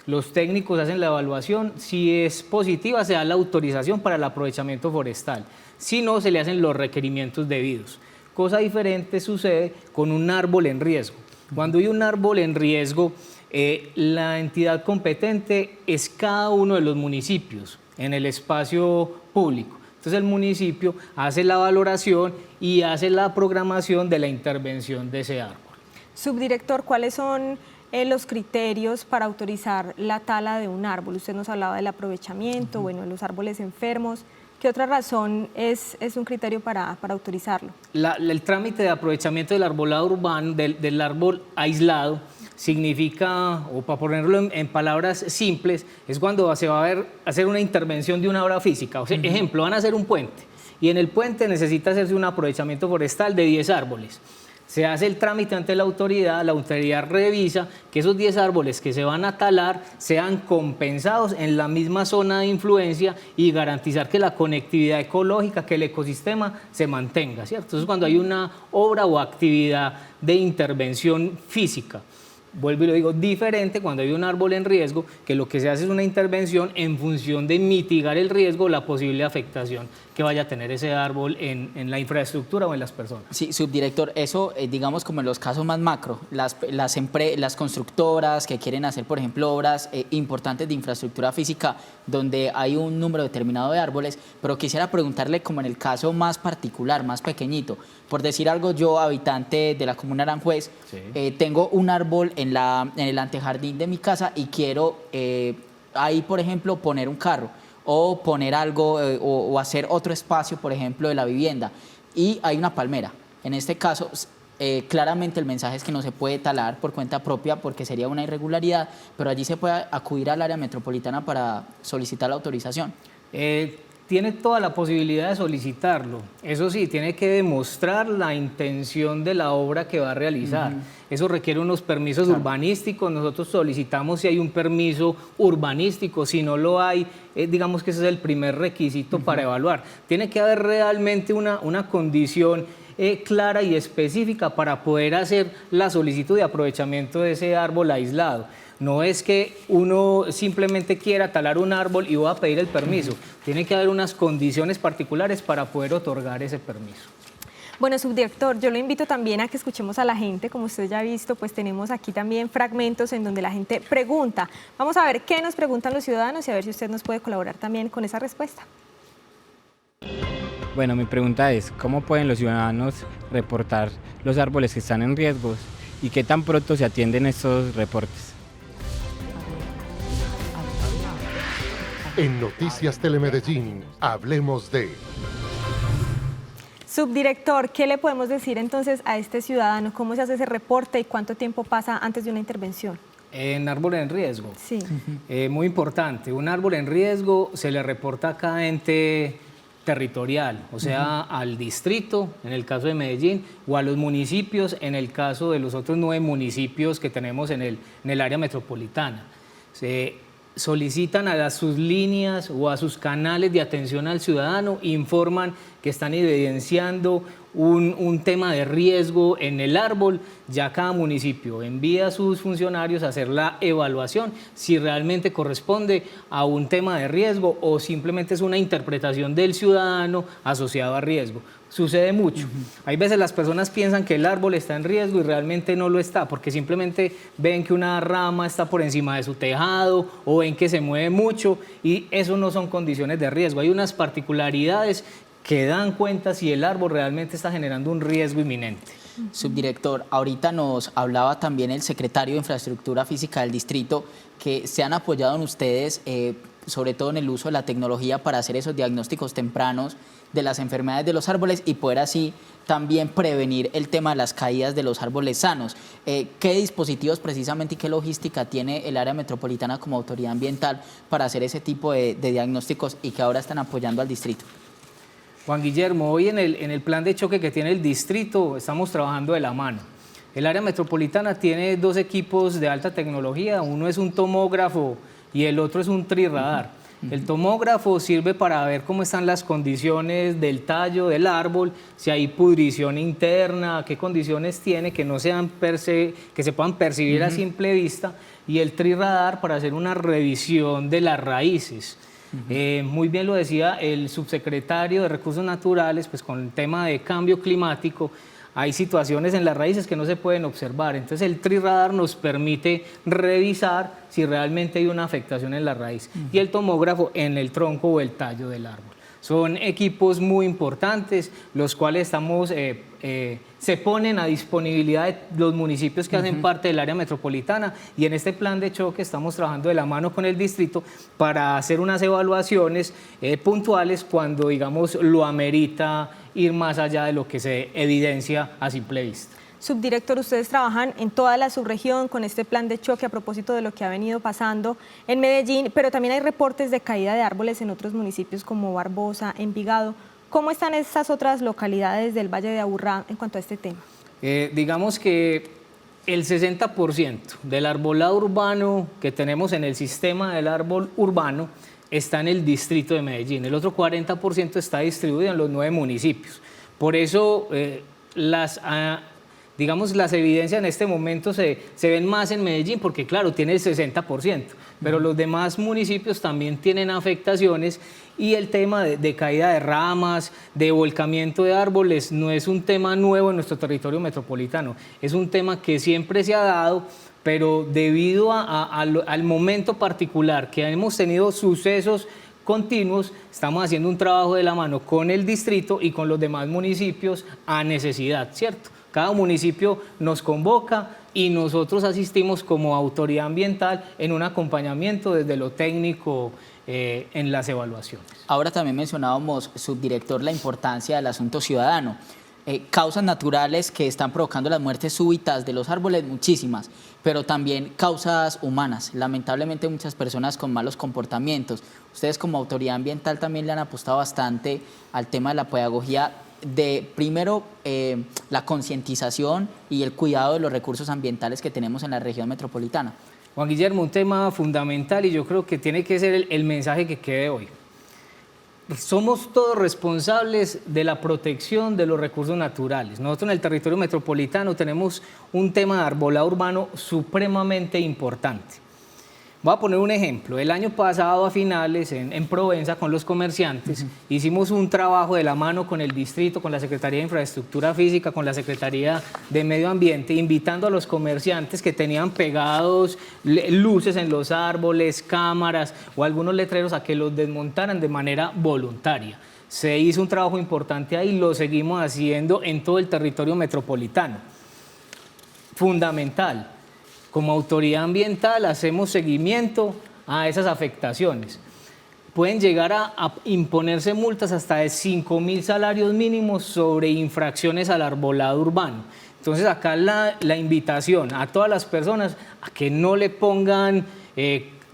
Los técnicos hacen la evaluación, si es positiva se da la autorización para el aprovechamiento forestal, si no se le hacen los requerimientos debidos. Cosa diferente sucede con un árbol en riesgo. Cuando hay un árbol en riesgo, la entidad competente es cada uno de los municipios en el espacio público. Entonces el municipio hace la valoración y hace la programación de la intervención de ese árbol. Subdirector, ¿cuáles son los criterios para autorizar la tala de un árbol? Usted nos hablaba del aprovechamiento, bueno, de los árboles enfermos. ¿Qué otra razón es un criterio para autorizarlo? El trámite de aprovechamiento del arbolado urbano, del árbol aislado, significa, o para ponerlo en palabras simples, es cuando se va a hacer una intervención de una obra física. O sea, ejemplo, van a hacer un puente y en el puente necesita hacerse un aprovechamiento forestal de 10 árboles. Se hace el trámite ante la autoridad revisa que esos 10 árboles que se van a talar sean compensados en la misma zona de influencia y garantizar que la conectividad ecológica, que el ecosistema se mantenga, ¿cierto? Entonces, cuando hay una obra o actividad de intervención física, vuelvo y lo digo, diferente cuando hay un árbol en riesgo, que lo que se hace es una intervención en función de mitigar el riesgo, la posible afectación que vaya a tener ese árbol en la infraestructura o en las personas. Sí, subdirector, eso digamos como en los casos más macro, las constructoras que quieren hacer, por ejemplo, obras importantes de infraestructura física donde hay un número determinado de árboles, pero quisiera preguntarle como en el caso más particular, más pequeñito, por decir algo, yo, habitante de la comuna Aranjuez, tengo un árbol en el antejardín de mi casa y quiero ahí, por ejemplo, poner un carro o poner algo o hacer otro espacio, por ejemplo, de la vivienda, y hay una palmera. En este caso, claramente el mensaje es que no se puede talar por cuenta propia porque sería una irregularidad, pero allí se puede acudir al área metropolitana para solicitar la autorización. Tiene toda la posibilidad de solicitarlo. Eso sí, tiene que demostrar la intención de la obra que va a realizar. Eso requiere unos permisos urbanísticos. Nosotros solicitamos si hay un permiso urbanístico. Si no lo hay, digamos que ese es el primer requisito para evaluar. Tiene que haber realmente una condición clara y específica para poder hacer la solicitud de aprovechamiento de ese árbol aislado. No es que uno simplemente quiera talar un árbol y va a pedir el permiso. Tiene que haber unas condiciones particulares para poder otorgar ese permiso. Bueno, subdirector, yo lo invito también a que escuchemos a la gente. Como usted ya ha visto, pues tenemos aquí también fragmentos en donde la gente pregunta. Vamos a ver qué nos preguntan los ciudadanos y a ver si usted nos puede colaborar también con esa respuesta. Bueno, mi pregunta es, ¿cómo pueden los ciudadanos reportar los árboles que están en riesgo y qué tan pronto se atienden estos reportes? En Noticias Telemedellín, hablemos de... Subdirector, ¿qué le podemos decir entonces a este ciudadano? ¿Cómo se hace ese reporte y cuánto tiempo pasa antes de una intervención? En árbol en riesgo. Sí. Muy importante, un árbol en riesgo se le reporta a cada ente territorial, o sea, al distrito, en el caso de Medellín, o a los municipios, en el caso de los otros 9 municipios que tenemos en el área metropolitana. Se solicitan a sus líneas o a sus canales de atención al ciudadano, informan que están evidenciando un tema de riesgo en el árbol, ya cada municipio envía a sus funcionarios a hacer la evaluación si realmente corresponde a un tema de riesgo o simplemente es una interpretación del ciudadano asociado a riesgo. Sucede mucho. Hay veces las personas piensan que el árbol está en riesgo y realmente no lo está, porque simplemente ven que una rama está por encima de su tejado o ven que se mueve mucho y eso no son condiciones de riesgo. Hay unas particularidades que dan cuenta si el árbol realmente está generando un riesgo inminente. Subdirector, ahorita nos hablaba también el secretario de Infraestructura Física del distrito que se han apoyado en ustedes, sobre todo en el uso de la tecnología para hacer esos diagnósticos tempranos de las enfermedades de los árboles y poder así también prevenir el tema de las caídas de los árboles sanos. ¿Qué dispositivos precisamente y qué logística tiene el área metropolitana como autoridad ambiental para hacer ese tipo de diagnósticos y que ahora están apoyando al distrito? Juan Guillermo, hoy en el plan de choque que tiene el distrito estamos trabajando de la mano. El área metropolitana tiene 2 equipos de alta tecnología, uno es un tomógrafo y el otro es un triradar. El tomógrafo sirve para ver cómo están las condiciones del tallo del árbol, si hay pudrición interna, qué condiciones tiene, que no sean que se puedan percibir a simple vista, y el triradar para hacer una revisión de las raíces. Muy bien lo decía el subsecretario de Recursos Naturales, pues con el tema de cambio climático, hay situaciones en las raíces que no se pueden observar. Entonces el triradar nos permite revisar si realmente hay una afectación en la raíz y el tomógrafo en el tronco o el tallo del árbol. Son equipos muy importantes, los cuales estamos, se ponen a disponibilidad de los municipios que hacen parte del área metropolitana y en este plan de choque estamos trabajando de la mano con el distrito para hacer unas evaluaciones puntuales cuando, digamos, lo amerita ir más allá de lo que se evidencia a simple vista. Subdirector, ustedes trabajan en toda la subregión con este plan de choque a propósito de lo que ha venido pasando en Medellín, pero también hay reportes de caída de árboles en otros municipios como Barbosa, Envigado. ¿Cómo están estas otras localidades del Valle de Aburrá en cuanto a este tema? Digamos que el 60% del arbolado urbano que tenemos en el sistema del árbol urbano está en el distrito de Medellín. El otro 40% está distribuido en los 9 municipios. Por eso digamos, las evidencias en este momento se ven más en Medellín porque, claro, tiene el 60%, pero los demás municipios también tienen afectaciones y el tema de caída de ramas, de volcamiento de árboles, no es un tema nuevo en nuestro territorio metropolitano, es un tema que siempre se ha dado, pero debido al momento particular que hemos tenido sucesos continuos, estamos haciendo un trabajo de la mano con el distrito y con los demás municipios a necesidad, ¿cierto? Cada municipio nos convoca y nosotros asistimos como autoridad ambiental en un acompañamiento desde lo técnico en las evaluaciones. Ahora también mencionábamos, subdirector, la importancia del asunto ciudadano. Causas naturales que están provocando las muertes súbitas de los árboles, muchísimas, pero también causas humanas. Lamentablemente muchas personas con malos comportamientos. Ustedes como autoridad ambiental también le han apostado bastante al tema de la pedagogía de, primero, la concientización y el cuidado de los recursos ambientales que tenemos en la región metropolitana. Juan Guillermo, un tema fundamental y yo creo que tiene que ser el mensaje que quede hoy. Somos todos responsables de la protección de los recursos naturales. Nosotros en el territorio metropolitano tenemos un tema de arbolado urbano supremamente importante. Voy a poner un ejemplo. El año pasado, a finales, en Provenza, con los comerciantes, hicimos un trabajo de la mano con el distrito, con la Secretaría de Infraestructura Física, con la Secretaría de Medio Ambiente, invitando a los comerciantes que tenían pegados luces en los árboles, cámaras o algunos letreros a que los desmontaran de manera voluntaria. Se hizo un trabajo importante ahí, lo seguimos haciendo en todo el territorio metropolitano. Fundamental. Como autoridad ambiental hacemos seguimiento a esas afectaciones. Pueden llegar a imponerse multas hasta de 5.000 salarios mínimos sobre infracciones al arbolado urbano. Entonces acá la invitación a todas las personas a que no le pongan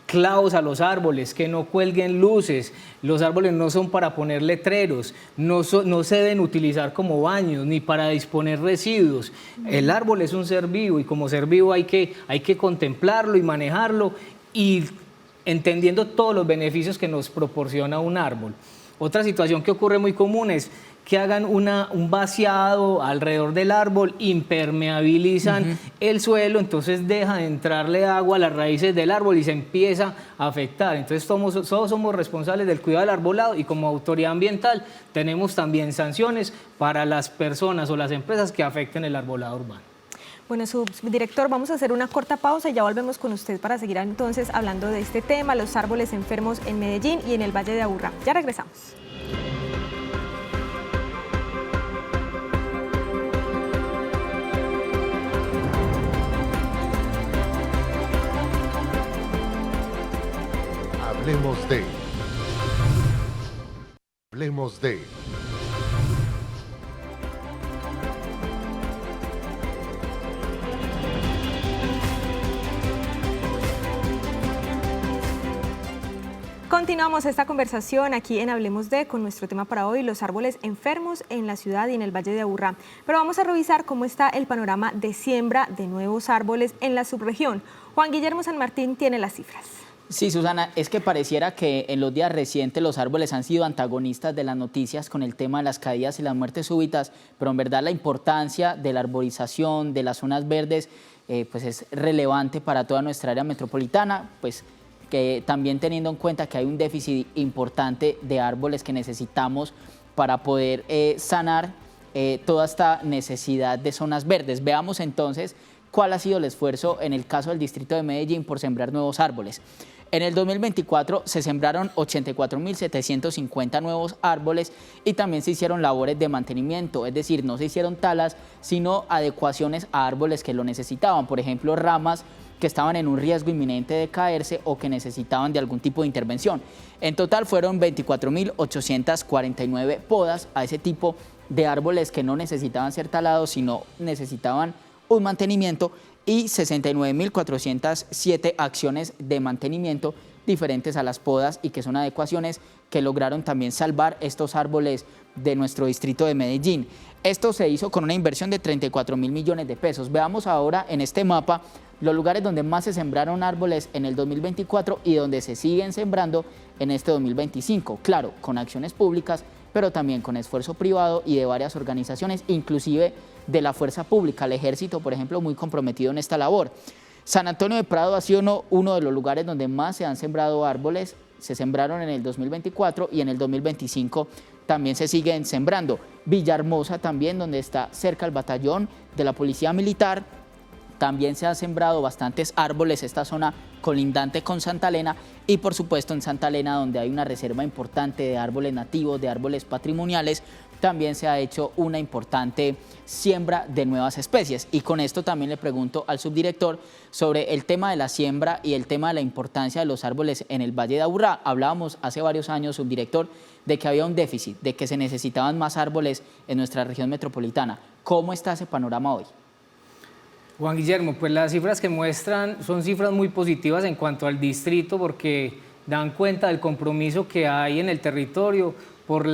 clavos a los árboles, que no cuelguen luces. Los árboles no son para poner letreros, no se deben utilizar como baños ni para disponer residuos. El árbol es un ser vivo y como ser vivo hay que contemplarlo y manejarlo y entendiendo todos los beneficios que nos proporciona un árbol. Otra situación que ocurre muy común es que hagan un vaciado alrededor del árbol, impermeabilizan el suelo, entonces deja de entrarle agua a las raíces del árbol y se empieza a afectar. Entonces todos somos responsables del cuidado del arbolado y como autoridad ambiental tenemos también sanciones para las personas o las empresas que afecten el arbolado urbano. Bueno, subdirector, vamos a hacer una corta pausa y ya volvemos con usted para seguir entonces hablando de este tema, los árboles enfermos en Medellín y en el Valle de Aburrá. Ya regresamos. Hablemos de. Hablemos de. Continuamos esta conversación aquí en Hablemos de, con nuestro tema para hoy, los árboles enfermos en la ciudad y en el Valle de Aburrá. Pero vamos a revisar cómo está el panorama de siembra de nuevos árboles en la subregión. Juan Guillermo San Martín tiene las cifras. Sí, Susana, es que pareciera que en los días recientes los árboles han sido antagonistas de las noticias con el tema de las caídas y las muertes súbitas, pero en verdad la importancia de la arborización, de las zonas verdes, pues es relevante para toda nuestra área metropolitana, pues que también teniendo en cuenta que hay un déficit importante de árboles que necesitamos para poder sanar toda esta necesidad de zonas verdes. Veamos entonces cuál ha sido el esfuerzo en el caso del distrito de Medellín por sembrar nuevos árboles. En el 2024 se sembraron 84.750 nuevos árboles y también se hicieron labores de mantenimiento, es decir, no se hicieron talas, sino adecuaciones a árboles que lo necesitaban, por ejemplo, ramas que estaban en un riesgo inminente de caerse o que necesitaban de algún tipo de intervención. En total fueron 24.849 podas a ese tipo de árboles que no necesitaban ser talados, sino necesitaban un mantenimiento, y 69.407 acciones de mantenimiento diferentes a las podas y que son adecuaciones que lograron también salvar estos árboles de nuestro distrito de Medellín. Esto se hizo con una inversión de 34.000 millones de pesos. Veamos ahora en este mapa los lugares donde más se sembraron árboles en el 2024 y donde se siguen sembrando en este 2025. Claro, con acciones públicas, pero también con esfuerzo privado y de varias organizaciones, inclusive de la fuerza pública, el ejército, por ejemplo, muy comprometido en esta labor. San Antonio de Prado ha sido uno de los lugares donde más se han sembrado árboles, se sembraron en el 2024 y en el 2025 también se siguen sembrando. Villahermosa también, donde está cerca el batallón de la Policía Militar, también se han sembrado bastantes árboles, esta zona colindante con Santa Elena, y por supuesto en Santa Elena, donde hay una reserva importante de árboles nativos, de árboles patrimoniales, también se ha hecho una importante siembra de nuevas especies. Y con esto también le pregunto al subdirector sobre el tema de la siembra y el tema de la importancia de los árboles en el Valle de Aburrá. Hablábamos hace varios años, subdirector, de que había un déficit, de que se necesitaban más árboles en nuestra región metropolitana. ¿Cómo está ese panorama hoy? Juan Guillermo, pues las cifras que muestran son cifras muy positivas en cuanto al distrito porque dan cuenta del compromiso que hay en el territorio por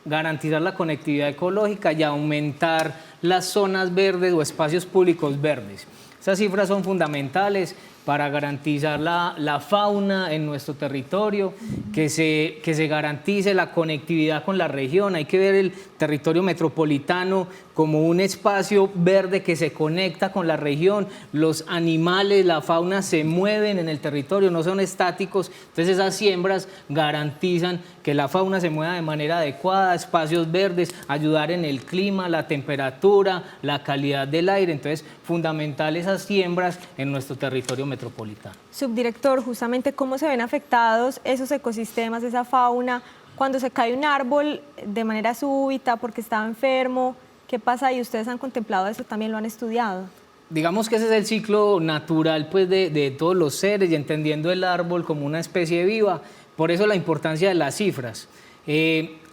garantizar la conectividad ecológica y aumentar las zonas verdes o espacios públicos verdes. Esas cifras son fundamentales para garantizar la fauna en nuestro territorio, que se garantice la conectividad con la región. Hay que ver el territorio metropolitano como un espacio verde que se conecta con la región. Los animales, la fauna se mueven en el territorio, no son estáticos. Entonces esas siembras garantizan que la fauna se mueva de manera adecuada, espacios verdes, ayudar en el clima, la temperatura, la calidad del aire. Entonces, fundamental esas siembras en nuestro territorio metropolitano. Subdirector, justamente cómo se ven afectados esos ecosistemas, esa fauna, cuando se cae un árbol de manera súbita porque estaba enfermo. ¿Qué pasa ahí? ¿Ustedes han contemplado eso? ¿También lo han estudiado? Digamos que ese es el ciclo natural pues, de todos los seres y entendiendo el árbol como una especie viva. Por eso la importancia de las cifras.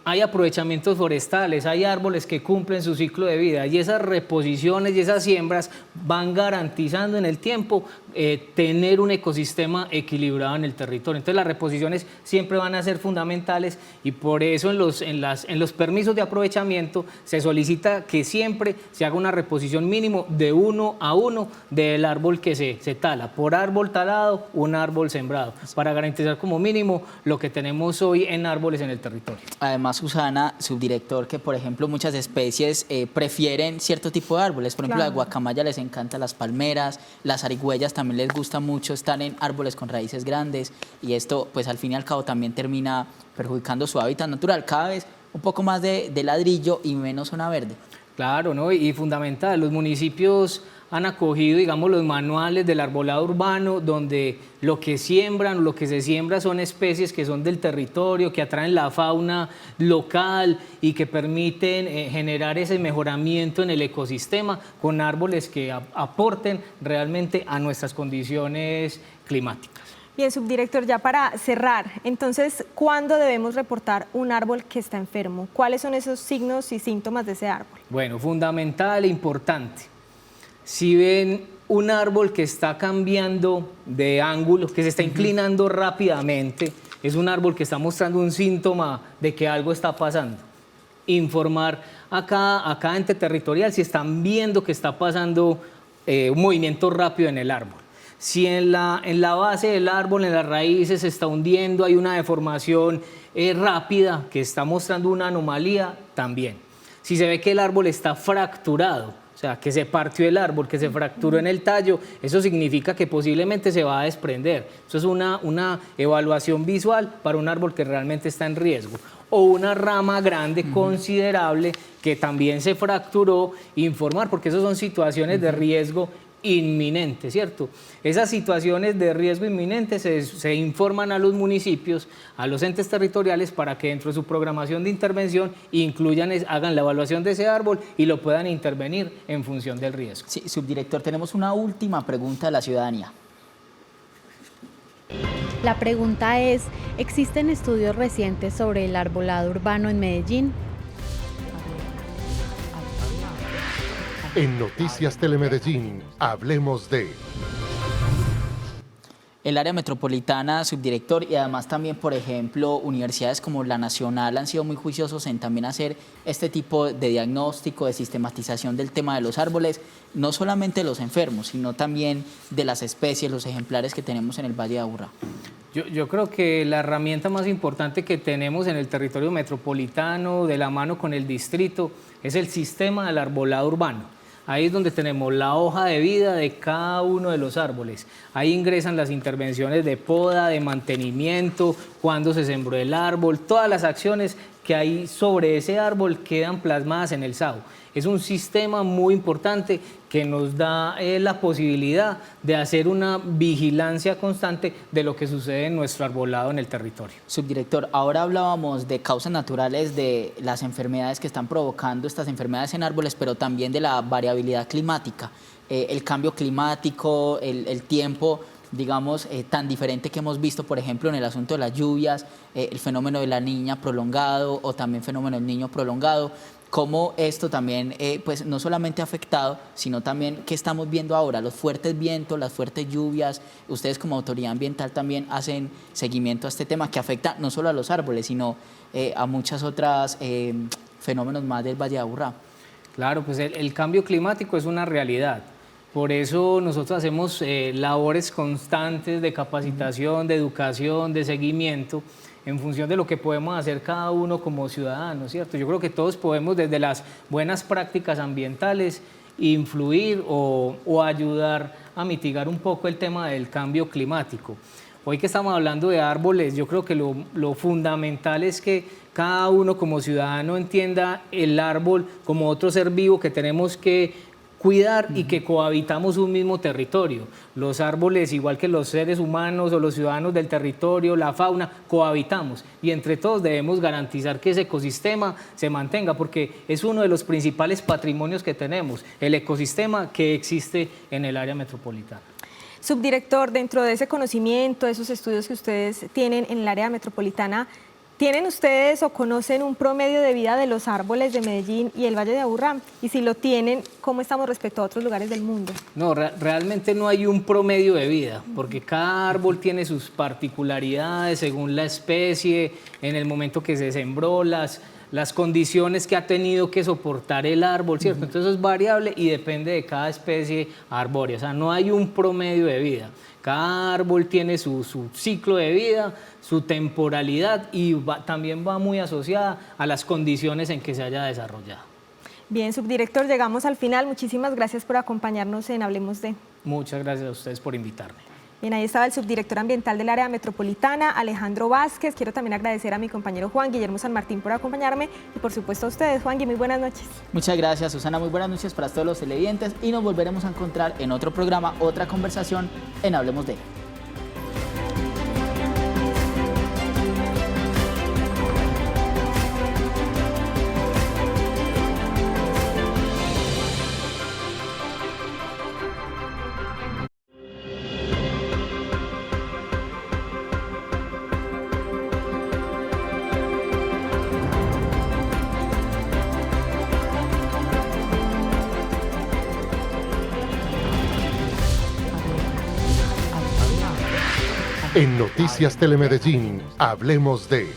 hay aprovechamientos forestales, hay árboles que cumplen su ciclo de vida y esas reposiciones y esas siembras van garantizando en el tiempo tener un ecosistema equilibrado en el territorio. Entonces las reposiciones siempre van a ser fundamentales y por eso en los permisos de aprovechamiento se solicita que siempre se haga una reposición mínimo de 1 a 1 del árbol que se tala. Por árbol talado, un árbol sembrado, para garantizar como mínimo lo que tenemos hoy en árboles en el territorio. Además, Susana, subdirector, que por ejemplo muchas especies prefieren cierto tipo de árboles. Por ejemplo, Claro. a guacamaya les encantan las palmeras, las zarigüeyas también les gusta mucho estar en árboles con raíces grandes y esto pues al fin y al cabo también termina perjudicando su hábitat natural. Cada vez un poco más de ladrillo y menos zona verde. Claro, ¿no? Y fundamental, los municipios han acogido, digamos, los manuales del arbolado urbano, donde lo que siembran, lo que se siembra son especies que son del territorio, que atraen la fauna local y que permiten generar ese mejoramiento en el ecosistema con árboles que aporten realmente a nuestras condiciones climáticas. Bien, subdirector, ya para cerrar, entonces, ¿cuándo debemos reportar un árbol que está enfermo? ¿Cuáles son esos signos y síntomas de ese árbol? Bueno, fundamental e importante. Si ven un árbol que está cambiando de ángulo, que se está inclinando rápidamente, es un árbol que está mostrando un síntoma de que algo está pasando. Informar a cada ente territorial si están viendo que está pasando un movimiento rápido en el árbol. Si en la base del árbol, en las raíces, se está hundiendo, hay una deformación rápida que está mostrando una anomalía, también. Si se ve que el árbol está fracturado, o sea, que se partió el árbol, que se fracturó en el tallo, eso significa que posiblemente se va a desprender. Eso es una evaluación visual para un árbol que realmente está en riesgo. O una rama grande, considerable, que también se fracturó, informar, porque esas son situaciones de riesgo inminente, ¿cierto? Esas situaciones de riesgo inminente se informan a los municipios, a los entes territoriales para que dentro de su programación de intervención hagan la evaluación de ese árbol y lo puedan intervenir en función del riesgo. Sí, subdirector, tenemos una última pregunta de la ciudadanía. La pregunta es, ¿existen estudios recientes sobre el arbolado urbano en Medellín? En Noticias Telemedellín, hablemos de... El área metropolitana, subdirector, y además también, por ejemplo, universidades como la Nacional han sido muy juiciosos en también hacer este tipo de diagnóstico, de sistematización del tema de los árboles, no solamente de los enfermos, sino también de las especies, los ejemplares que tenemos en el Valle de Aburrá. Yo creo que la herramienta más importante que tenemos en el territorio metropolitano, de la mano con el distrito, es el sistema del arbolado urbano. Ahí es donde tenemos la hoja de vida de cada uno de los árboles. Ahí ingresan las intervenciones de poda, de mantenimiento, cuándo se sembró el árbol, todas las acciones que hay sobre ese árbol quedan plasmadas en el SAU. Es un sistema muy importante que nos da la posibilidad de hacer una vigilancia constante de lo que sucede en nuestro arbolado en el territorio. Subdirector, ahora hablábamos de causas naturales de las enfermedades que están provocando estas enfermedades en árboles, pero también de la variabilidad climática, el cambio climático, el tiempo, digamos, tan diferente que hemos visto, por ejemplo, en el asunto de las lluvias, el fenómeno de la niña prolongado o también fenómeno del niño prolongado. Cómo esto también, pues no solamente ha afectado, sino también que estamos viendo ahora, los fuertes vientos, las fuertes lluvias. Ustedes como autoridad ambiental también hacen seguimiento a este tema que afecta no solo a los árboles, sino a muchas otras fenómenos más del Valle de Aburrá. Claro, pues el cambio climático es una realidad. Por eso nosotros hacemos labores constantes de capacitación, de educación, de seguimiento, en función de lo que podemos hacer cada uno como ciudadanos, ¿cierto? Yo creo que todos podemos, desde las buenas prácticas ambientales, influir o ayudar a mitigar un poco el tema del cambio climático. Hoy que estamos hablando de árboles, yo creo que lo fundamental es que cada uno como ciudadano entienda el árbol como otro ser vivo que tenemos que cuidar y que cohabitamos un mismo territorio. Los árboles, igual que los seres humanos o los ciudadanos del territorio, la fauna, cohabitamos y entre todos debemos garantizar que ese ecosistema se mantenga porque es uno de los principales patrimonios que tenemos, el ecosistema que existe en el área metropolitana. Subdirector, dentro de ese conocimiento, esos estudios que ustedes tienen en el área metropolitana, ¿Tienen ustedes o conocen un promedio de vida de los árboles de Medellín y el Valle de Aburrá? Y si lo tienen, ¿cómo estamos respecto a otros lugares del mundo? No, realmente no hay un promedio de vida, porque cada árbol tiene sus particularidades según la especie, en el momento que se sembró, las condiciones que ha tenido que soportar el árbol, ¿cierto? Entonces es variable y depende de cada especie arbórea, o sea, no hay un promedio de vida. Cada árbol tiene su ciclo de vida, su temporalidad y también va muy asociada a las condiciones en que se haya desarrollado. Bien, subdirector, llegamos al final. Muchísimas gracias por acompañarnos en Hablemos de. Muchas gracias a ustedes por invitarme. Bien, ahí estaba el subdirector ambiental del área metropolitana, Alejandro Vázquez. Quiero también agradecer a mi compañero Juan Guillermo San Martín por acompañarme y por supuesto a ustedes. Juan, muy buenas noches. Muchas gracias, Susana. Muy buenas noches para todos los televidentes y nos volveremos a encontrar en otro programa, otra conversación en Hablemos de. En Noticias Telemedellín, hablemos de...